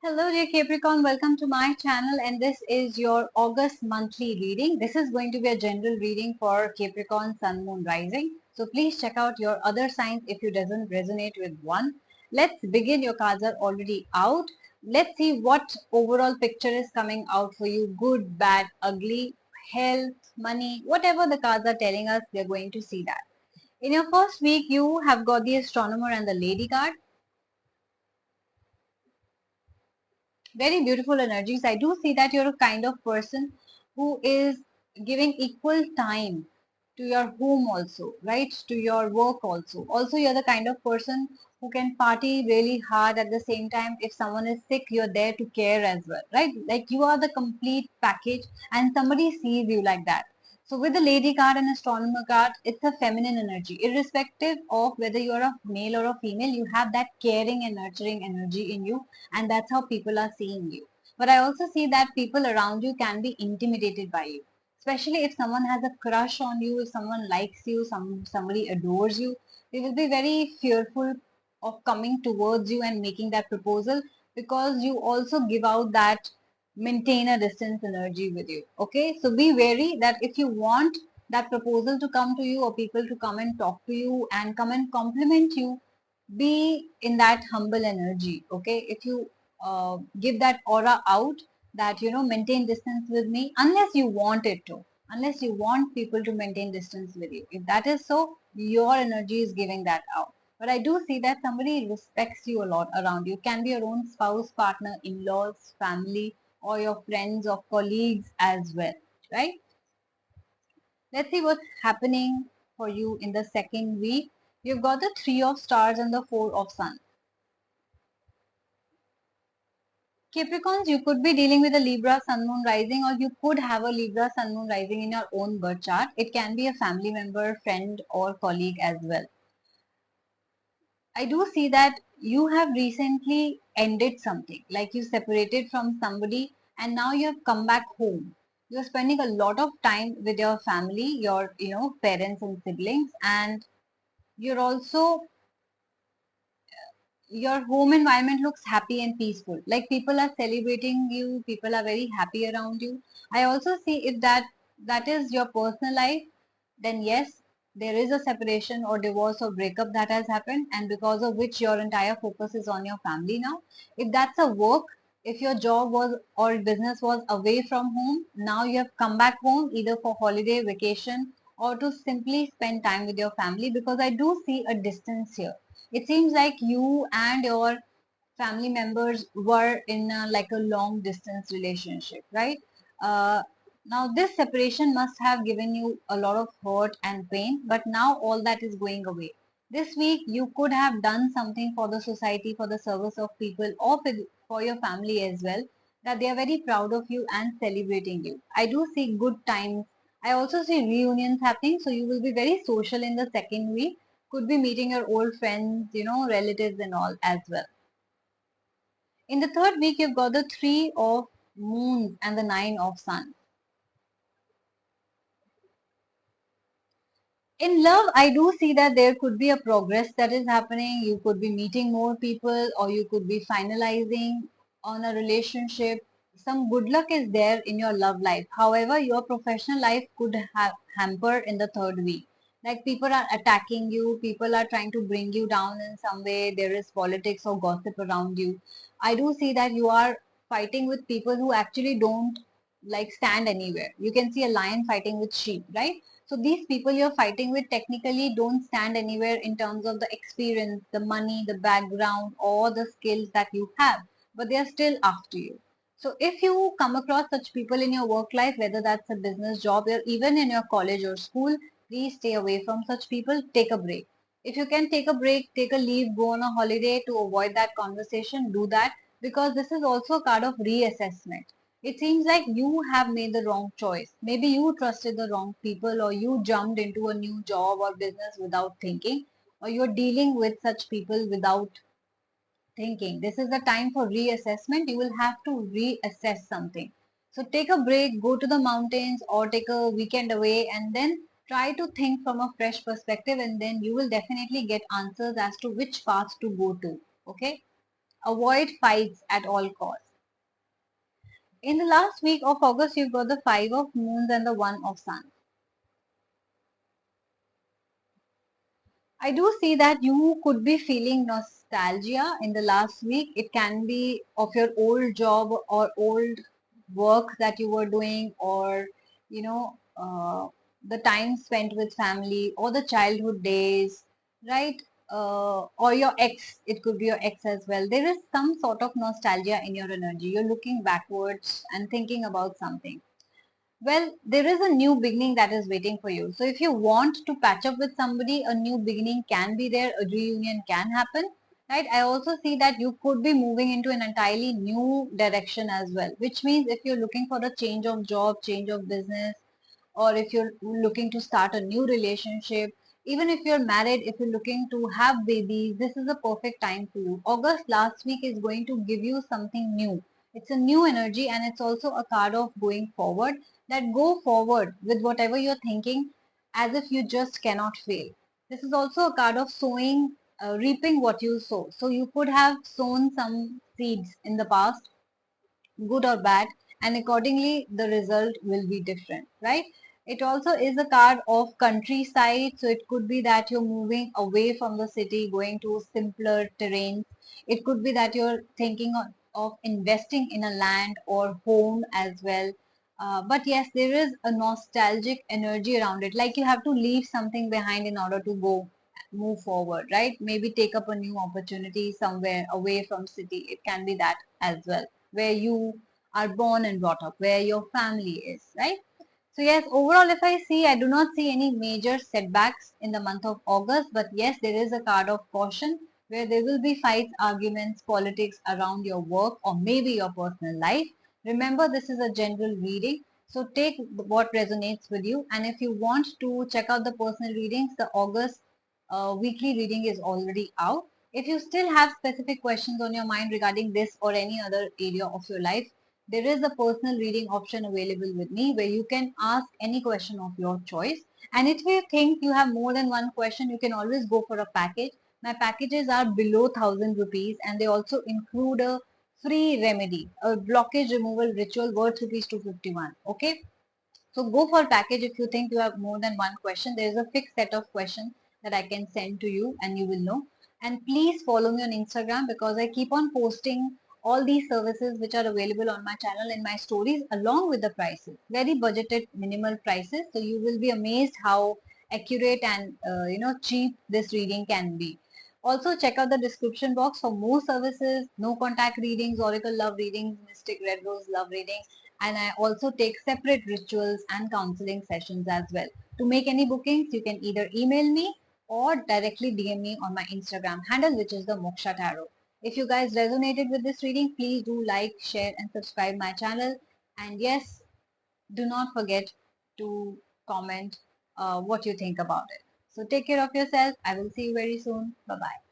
Hello dear Capricorn, welcome to my channel and this is your August monthly reading. This is going to be a general reading for Capricorn, Sun, Moon, Rising. So please check out your other signs if you doesn't resonate with one. Let's begin. Your cards are already out. Let's see what overall picture is coming out for you. Good, bad, ugly, health, money, whatever the cards are telling us, we're going to see that. In your first week, you have got the Astronomer and the Lady card. Very beautiful energies. I do see that you're a kind of person who is giving equal time to your home also, right? To your work also. Also, you're the kind of person who can party really hard at the same time. If someone is sick, you're there to care as well, right? Like you are the complete package and somebody sees you like that. So with the lady card and astronomer card, it's a feminine energy. Irrespective of whether you're a male or a female, you have that caring and nurturing energy in you, and that's how people are seeing you. But I also see that people around you can be intimidated by you, especially if someone has a crush on you, if someone likes you, somebody adores you, they will be very fearful of coming towards you and making that proposal, because you also give out that maintain a distance energy with you. Okay, so be wary that if you want that proposal to come to you or people to come and talk to you and come and compliment you, be in that humble energy. Okay, if you give that aura out that maintain distance with me, unless you want it to, unless you want people to maintain distance with you, if that is so, your energy is giving that out. But I do see that somebody respects you a lot around you. Can be your own spouse, partner, in-laws, family, or your friends or colleagues as well, right? Let's see what's happening for you in the second week. You've got the three of stars and the four of sun. Capricorns, you could be dealing with a Libra Sun Moon Rising, or you could have a Libra Sun Moon Rising in your own birth chart. It can be a family member, friend, or colleague as well. I do see that you have recently ended something, like you separated from somebody and now you have come back home. You're spending a lot of time with your family, your parents and siblings, and you're also your home environment looks happy and peaceful, like people are celebrating you, people are very happy around you. I also see if that is your personal life, then yes, there is a separation or divorce or breakup that has happened, and because of which your entire focus is on your family now. If that's a work, if your job was or business was away from home, now you have come back home either for holiday, vacation, or to simply spend time with your family, because I do see a distance here. It seems like you and your family members were in like a long distance relationship, right? Uh, Now this separation must have given you a lot of hurt and pain, but now all that is going away. This week you could have done something for the society, for the service of people, or for your family as well, that they are very proud of you and celebrating you. I do see good times. I also see reunions happening, so you will be very social in the second week. Could be meeting your old friends, relatives and all as well. In the third week, you've got the three of moons and the nine of sun. In love, I do see that there could be a progress that is happening. You could be meeting more people, or you could be finalizing on a relationship. Some good luck is there in your love life. However, your professional life could have hamper in the third week. Like people are attacking you, people are trying to bring you down in some way. There is politics or gossip around you. I do see that you are fighting with people who actually don't like stand anywhere. You can see a lion fighting with sheep, right? So these people you're fighting with technically don't stand anywhere in terms of the experience, the money, the background, or the skills that you have, but they are still after you. So if you come across such people in your work life, whether that's a business job or even in your college or school, please stay away from such people. Take a break. If you can take a break, take a leave, go on a holiday to avoid that conversation, do that, because this is also a card of reassessment. It seems like you have made the wrong choice. Maybe you trusted the wrong people, or you jumped into a new job or business without thinking, or you're dealing with such people without thinking. This is the time for reassessment. You will have to reassess something. So take a break, go to the mountains, or take a weekend away, and then try to think from a fresh perspective, and then you will definitely get answers as to which path to go to. Okay. Avoid fights at all costs. In the last week of August, you've got the 5 of moons and the 1 of sun. I do see that you could be feeling nostalgia in the last week. It can be of your old job or old work that you were doing, or the time spent with family, or the childhood days, right? Or your ex, it could be your ex as well. There is some sort of nostalgia in your energy. You're looking backwards and thinking about something. Well, there is a new beginning that is waiting for you. So if you want to patch up with somebody, a new beginning can be there, a reunion can happen, right? I also see that you could be moving into an entirely new direction as well, which means if you're looking for a change of job, change of business, or if you're looking to start a new relationship, even if you're married, if you're looking to have babies, this is a perfect time for you. August last week is going to give you something new. It's a new energy, and it's also a card of going forward, that go forward with whatever you're thinking as if you just cannot fail. This is also a card of sowing, reaping what you sow. So you could have sown some seeds in the past, good or bad, and accordingly the result will be different, right? It also is a card of countryside, so it could be that you're moving away from the city, going to simpler terrains. It could be that you're thinking of investing in a land or home as well. But yes, there is a nostalgic energy around it, like you have to leave something behind in order to go move forward, right? Maybe take up a new opportunity somewhere away from city. It can be that as well, where you are born and brought up, where your family is, right? So yes, overall, if I see, I do not see any major setbacks in the month of August, but yes, there is a card of caution where there will be fights, arguments, politics around your work or maybe your personal life. Remember, this is a general reading, so take what resonates with you. And if you want to check out the personal readings, the August weekly reading is already out. If you still have specific questions on your mind regarding this or any other area of your life, there is a personal reading option available with me where you can ask any question of your choice. And if you think you have more than one question, you can always go for a package. My packages are below 1,000 rupees, and they also include a free remedy, a blockage removal ritual worth rupees 251. Okay. So go for package if you think you have more than one question. There is a fixed set of questions that I can send to you and you will know. And please follow me on Instagram because I keep on posting all these services which are available on my channel in my stories along with the prices. Very budgeted, minimal prices. So you will be amazed how accurate and cheap this reading can be. Also check out the description box for more services, no contact readings, oracle love readings, mystic red rose love readings, and I also take separate rituals and counseling sessions as well. To make any bookings, you can either email me or directly DM me on my Instagram handle, which is the Moksha Tarot. If you guys resonated with this reading, please do like, share, and subscribe my channel. And yes, do not forget to comment what you think about it. So take care of yourself. I will see you very soon. Bye bye.